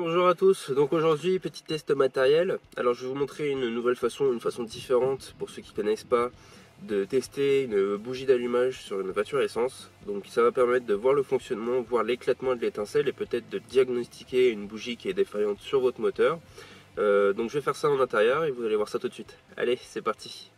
Bonjour à tous, donc aujourd'hui petit test matériel. Alors je vais vous montrer une nouvelle façon, une façon différente pour ceux qui ne connaissent pas de tester une bougie d'allumage sur une voiture essence. Donc ça va permettre de voir le fonctionnement, voir l'éclatement de l'étincelle et peut-être de diagnostiquer une bougie qui est défaillante sur votre moteur. Donc je vais faire ça en intérieur et vous allez voir ça tout de suite. Allez, c'est parti.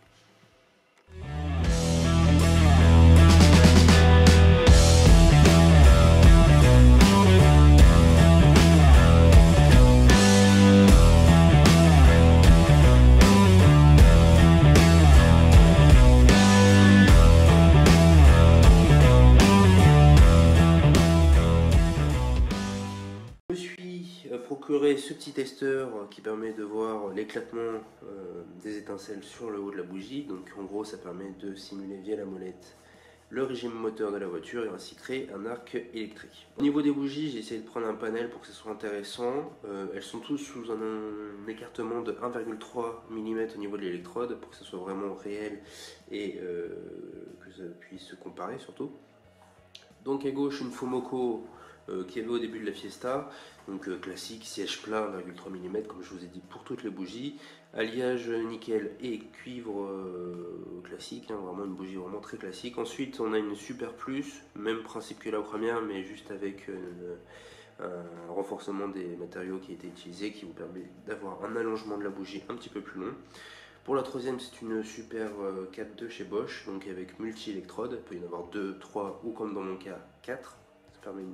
Je me suis procuré ce petit testeur qui permet de voir l'éclatement des étincelles sur le haut de la bougie. Donc en gros ça permet de simuler via la molette le régime moteur de la voiture et ainsi créer un arc électrique. Au niveau des bougies, j'ai essayé de prendre un panel pour que ce soit intéressant. Elles sont toutes sous un écartement de 1,3 mm au niveau de l'électrode pour que ce soit vraiment réel et que ça puisse se comparer surtout. Donc à gauche une Fomoco qu'il y avait au début de la Fiesta, donc classique, siège plat 1,3 mm comme je vous ai dit pour toutes les bougies, alliage nickel et cuivre classique, hein, vraiment une bougie vraiment très classique. Ensuite on a une Super Plus, même principe que la première mais juste avec un renforcement des matériaux qui a été utilisé qui vous permet d'avoir un allongement de la bougie un petit peu plus long. Pour la troisième, c'est une Super 4.2 chez Bosch, donc avec multi-électrodes. Il peut y en avoir 2, 3 ou comme dans mon cas 4.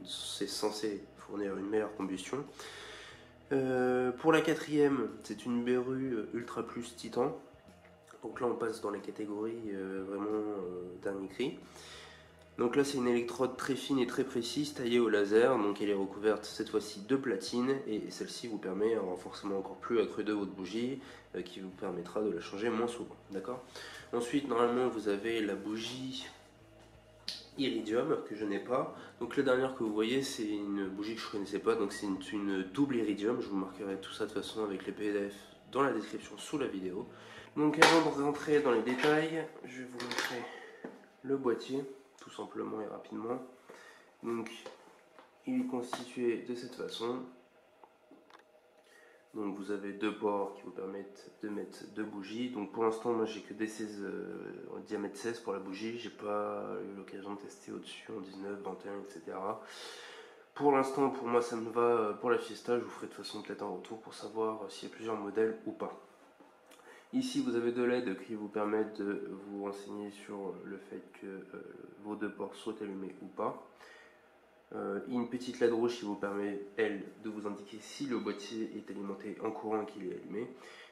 C'est censé fournir une meilleure combustion. Pour la quatrième, c'est une Beru Ultra Plus Titan. Donc là, on passe dans les catégories vraiment dernier cri. Donc là, c'est une électrode très fine et très précise, taillée au laser. Donc elle est recouverte cette fois-ci de platine et celle-ci vous permet un renforcement encore plus accru de votre bougie qui vous permettra de la changer moins souvent. D'accord ? Ensuite, normalement, vous avez la bougie iridium que je n'ai pas. Donc la dernière que vous voyez, c'est une bougie que je ne connaissais pas. Donc c'est une double iridium. Je vous marquerai tout ça de toute façon avec les PDF dans la description sous la vidéo. Donc avant de rentrer dans les détails, je vais vous montrer le boîtier tout simplement et rapidement. Donc il est constitué de cette façon. Donc vous avez deux ports qui vous permettent de mettre deux bougies. Donc pour l'instant moi j'ai que des 16 en diamètre 16 pour la bougie. J'ai pas eu l'occasion de tester au-dessus en 19, 21, etc. Pour l'instant pour moi ça me va pour la Fiesta. Je vous ferai de toute façon peut-être un retour pour savoir s'il y a plusieurs modèles ou pas. Ici vous avez deux LED qui vous permettent de vous renseigner sur le fait que vos deux ports soient allumés ou pas. Une petite LED rouge qui vous permet, elle, de vous indiquer si le boîtier est alimenté en courant et qu'il est allumé.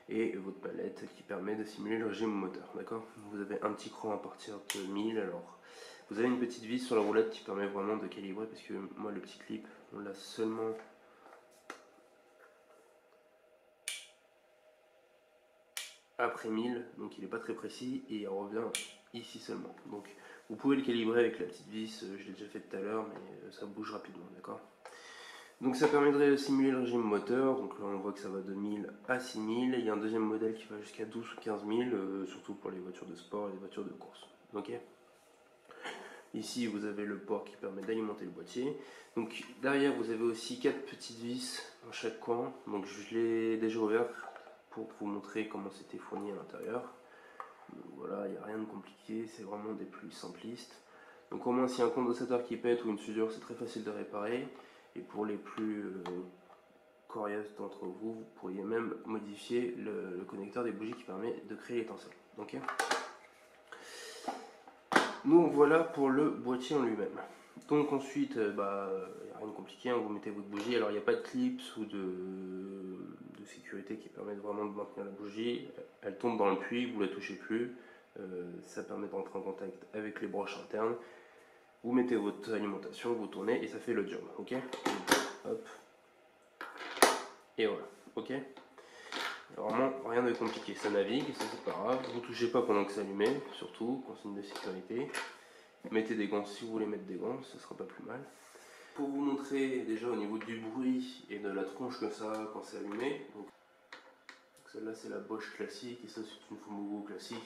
Et votre palette qui permet de simuler le régime moteur. D'accord ? Vous avez un petit cran à partir de 1000. Alors, vous avez une petite vis sur la roulette qui permet vraiment de calibrer parce que moi, le petit clip, on l'a seulement après 1000, donc il n'est pas très précis et il revient ici seulement. Donc vous pouvez le calibrer avec la petite vis, je l'ai déjà fait tout à l'heure, mais ça bouge rapidement, d'accord ? Donc ça permettrait de simuler le régime moteur, donc là on voit que ça va de 1000 à 6000, il y a un deuxième modèle qui va jusqu'à 12 ou 15 000, surtout pour les voitures de sport et les voitures de course. Ok ? Ici vous avez le port qui permet d'alimenter le boîtier. Donc derrière vous avez aussi 4 petites vis dans chaque coin, donc je l'ai déjà ouvert pour vous montrer comment c'était fourni à l'intérieur. Voilà, il n'y a rien de compliqué, c'est vraiment des plus simplistes. Donc au moins s'il y a un condensateur qui pète ou une soudure, c'est très facile de réparer. Et pour les plus coriaces d'entre vous, vous pourriez même modifier le connecteur des bougies qui permet de créer l'étincelle. Okay ? Donc voilà pour le boîtier en lui-même. Donc ensuite, il n'y a rien de compliqué, hein, vous mettez votre bougie. Alors il n'y a pas de clips ou de sécurité qui permettent vraiment de maintenir la bougie. Elle tombe dans le puits, vous ne la touchez plus. Ça permet d'entrer en contact avec les broches internes. Vous mettez votre alimentation, vous tournez et ça fait le job. Ok ? Hop. Et voilà. Ok ? Vraiment rien de compliqué. Ça navigue, ça c'est pas grave. Vous ne touchez pas pendant que c'est allumé, surtout, consigne de sécurité. Mettez des gants si vous voulez mettre des gants, ce sera pas plus mal. Pour vous montrer déjà au niveau du bruit et de la tronche que ça a quand c'est allumé. Donc celle-là c'est la Bosch classique et ça c'est une Fomoco classique.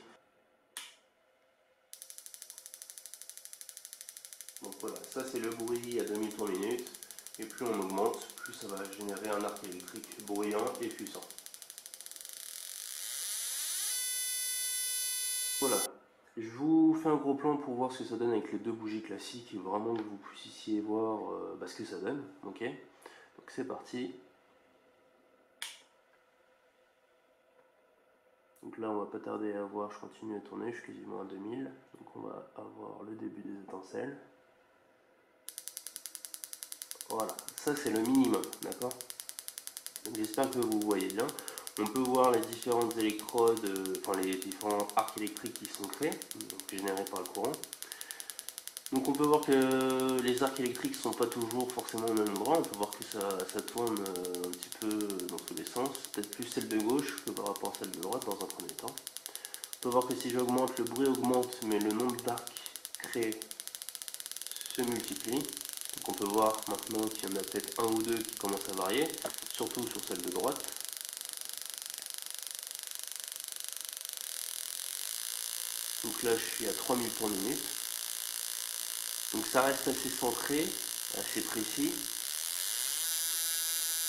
Donc voilà, ça c'est le bruit à 2000 tours minute. Et plus on augmente, plus ça va générer un arc électrique bruyant et puissant. Voilà, je vous fais un gros plan pour voir ce que ça donne avec les deux bougies classiques et vraiment que vous puissiez voir ce que ça donne. Ok, donc c'est parti. Donc là on va pas tarder à voir, je continue à tourner, je suis quasiment à 2000. Donc on va avoir le début des étincelles. Voilà, ça c'est le minimum, d'accord? J'espère que vous voyez bien. On peut voir les différentes électrodes, enfin les différents arcs électriques qui sont créés, donc générés par le courant. Donc on peut voir que les arcs électriques ne sont pas toujours forcément au même endroit, on peut voir que ça tourne un petit peu dans tous les sens, peut-être plus celle de gauche que par rapport à celle de droite dans un premier temps. On peut voir que si j'augmente, le bruit augmente, mais le nombre d'arcs créés se multiplie. Donc on peut voir maintenant qu'il y en a peut-être un ou deux qui commencent à varier, surtout sur celle de droite. Donc là je suis à 3000 tours minute. Donc ça reste assez centré, assez précis.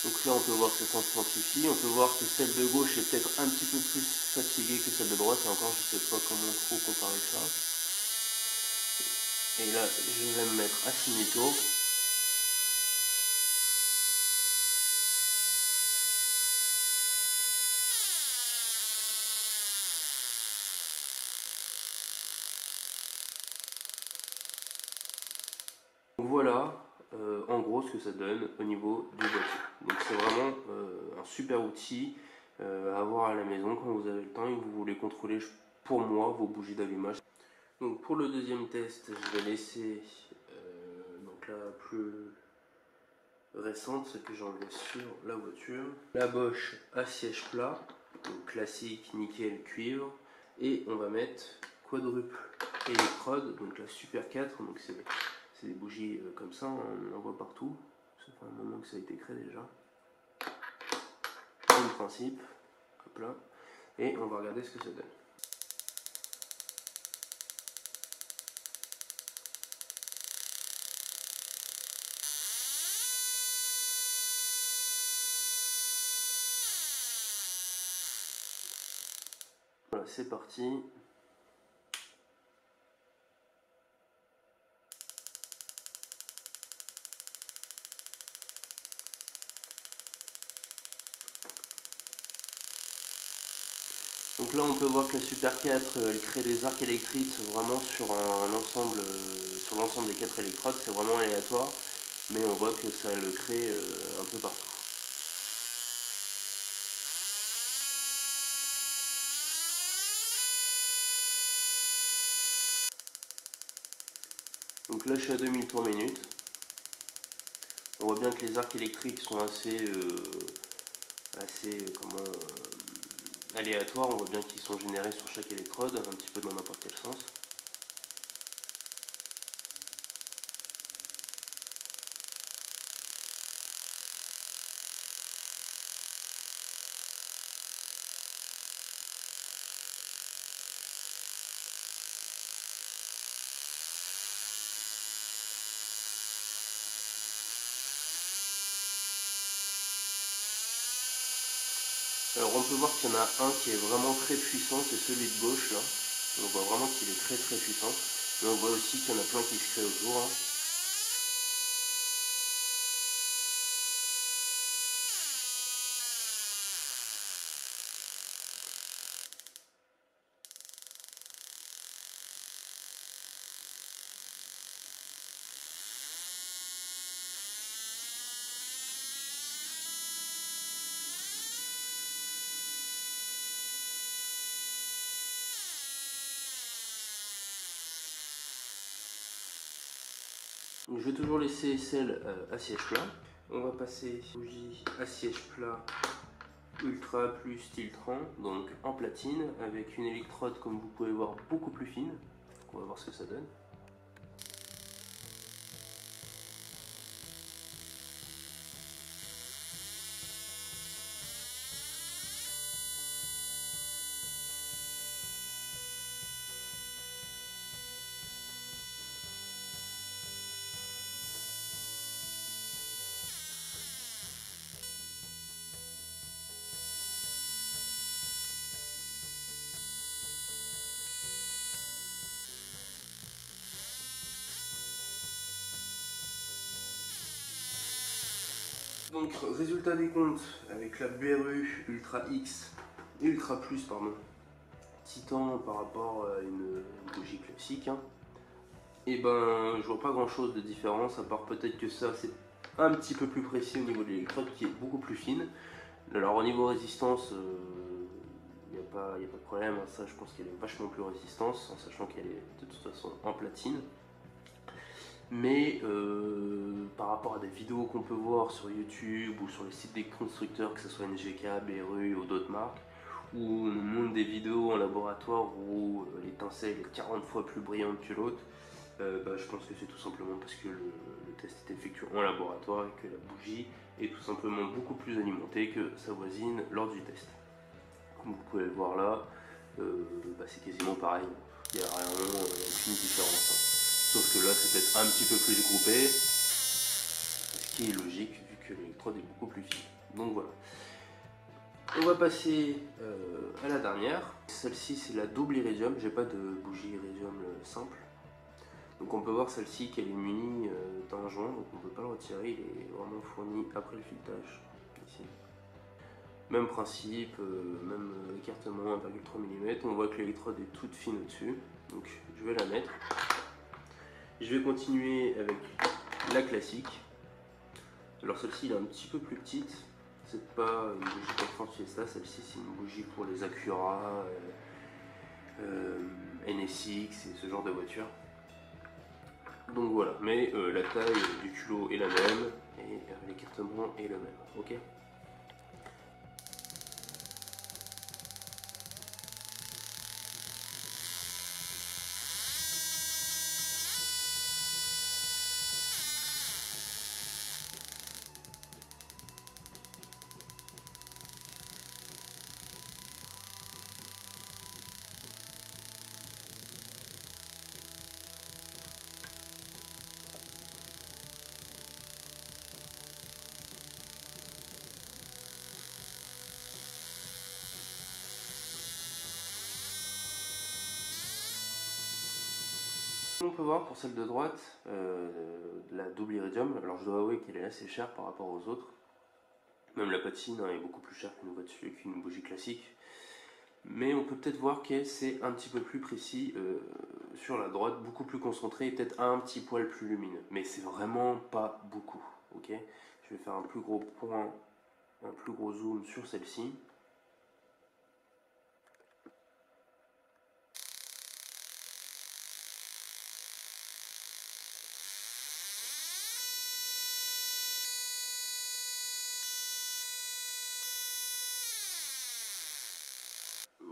Donc là on peut voir que ça s'intensifie, on peut voir que celle de gauche est peut-être un petit peu plus fatiguée que celle de droite, et encore je ne sais pas comment trop comparer ça. Et là je vais me mettre à 6000 tours. Donc voilà en gros ce que ça donne au niveau du boîtier. Donc c'est vraiment un super outil à avoir à la maison quand vous avez le temps et que vous voulez contrôler pour moi vos bougies d'allumage. Donc pour le deuxième test, je vais laisser donc la plus récente, celle que j'ai enlevée sur la voiture. La Bosch à siège plat, donc classique, nickel, cuivre. Et on va mettre quadruple électrode, donc la Super 4, donc c'est des bougies comme ça, on en voit partout. Ça fait un moment que ça a été créé déjà. Même principe, hop là. Et on va regarder ce que ça donne. Voilà, c'est parti. Donc là on peut voir que la Super 4 elle crée des arcs électriques vraiment sur un ensemble, sur l'ensemble des 4 électrodes, c'est vraiment aléatoire, mais on voit que ça le crée un peu partout. Donc là je suis à 2000 tours minute. On voit bien que les arcs électriques sont assez aléatoires, on voit bien qu'ils sont générés sur chaque électrode, un petit peu dans n'importe quel sens. Alors on peut voir qu'il y en a un qui est vraiment très puissant, c'est celui de gauche là. On voit vraiment qu'il est très très puissant. Mais on voit aussi qu'il y en a plein qui se créent autour. Hein. Donc, je vais toujours laisser celle à siège plat. On va passer bougie à siège plat ultra plus filtrant, donc en platine, avec une électrode comme vous pouvez voir beaucoup plus fine. On va voir ce que ça donne. Donc résultat des comptes avec la BRU Ultra X, Ultra Plus pardon, Titan par rapport à une bougie classique, hein. Et ben je vois pas grand chose de différence, à part peut-être que ça c'est un petit peu plus précis au niveau de l'électrode qui est beaucoup plus fine. Alors au niveau résistance, il n'y a pas de problème, hein. Ça je pense qu'elle est vachement plus résistante en sachant qu'elle est de toute façon en platine. Mais par rapport à des vidéos qu'on peut voir sur YouTube ou sur les sites des constructeurs, que ce soit NGK, BRU ou d'autres marques, où on nous montre des vidéos en laboratoire où l'étincelle est 40 fois plus brillante que l'autre, je pense que c'est tout simplement parce que le test est effectué en laboratoire et que la bougie est tout simplement beaucoup plus alimentée que sa voisine lors du test. Comme vous pouvez le voir là, c'est quasiment pareil, il n'y a vraiment aucune différence, hein. Sauf que là c'est peut-être un petit peu plus groupé, ce qui est logique vu que l'électrode est beaucoup plus fine. Donc voilà. On va passer à la dernière. Celle-ci c'est la double iridium, j'ai pas de bougie iridium simple. Donc on peut voir celle-ci qu'elle est munie d'un joint, donc on ne peut pas le retirer, il est vraiment fourni après le filetage. Ici. Même principe, même écartement 1,3 mm, on voit que l'électrode est toute fine au-dessus, donc je vais la mettre. Je vais continuer avec la classique. Alors celle-ci est un petit peu plus petite, c'est pas une bougie Confort Fiesta, celle-ci c'est une bougie pour les Acura, NSX et ce genre de voiture. Donc voilà, mais la taille du culot est la même et l'écartement est le même, ok ? On peut voir pour celle de droite, la double iridium, alors je dois avouer qu'elle est assez chère par rapport aux autres. Même la patine est beaucoup plus chère qu'une bougie classique. Mais on peut peut-être voir que c'est un petit peu plus précis sur la droite, beaucoup plus concentré et peut-être un petit poil plus lumineux. Mais c'est vraiment pas beaucoup, ok ? Je vais faire un plus gros point, un plus gros zoom sur celle-ci.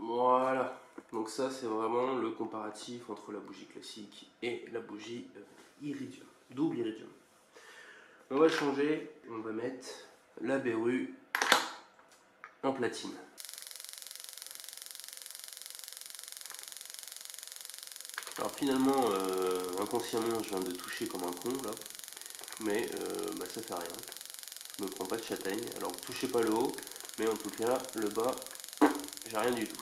Voilà, donc ça c'est vraiment le comparatif entre la bougie classique et la bougie iridium, double iridium. On va changer, on va mettre la BRU en platine. Alors finalement, inconsciemment je viens de toucher comme un con là, mais ça fait rien, je me prends pas de châtaigne, alors touchez pas le haut, mais en tout cas le bas, j'ai rien du tout.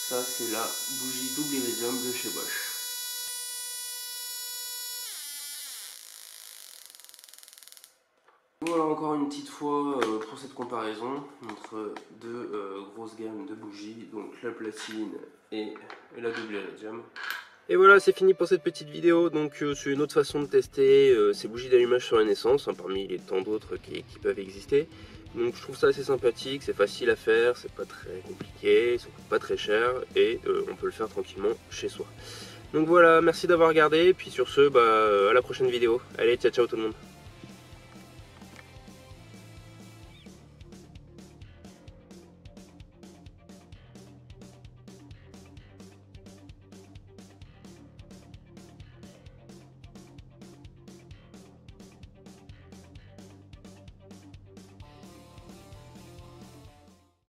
Ça c'est la bougie double iridium de chez Bosch. Voilà encore une petite fois pour cette comparaison entre deux grosses gammes de bougies, donc la platine et la double iridium. Et voilà, c'est fini pour cette petite vidéo. Donc c'est une autre façon de tester ces bougies d'allumage sur Renaissance, hein, parmi les tant d'autres qui peuvent exister. Donc je trouve ça assez sympathique, c'est facile à faire, c'est pas très compliqué, ça coûte pas très cher et on peut le faire tranquillement chez soi. Donc voilà, merci d'avoir regardé, et puis sur ce, à la prochaine vidéo. Allez, ciao ciao tout le monde.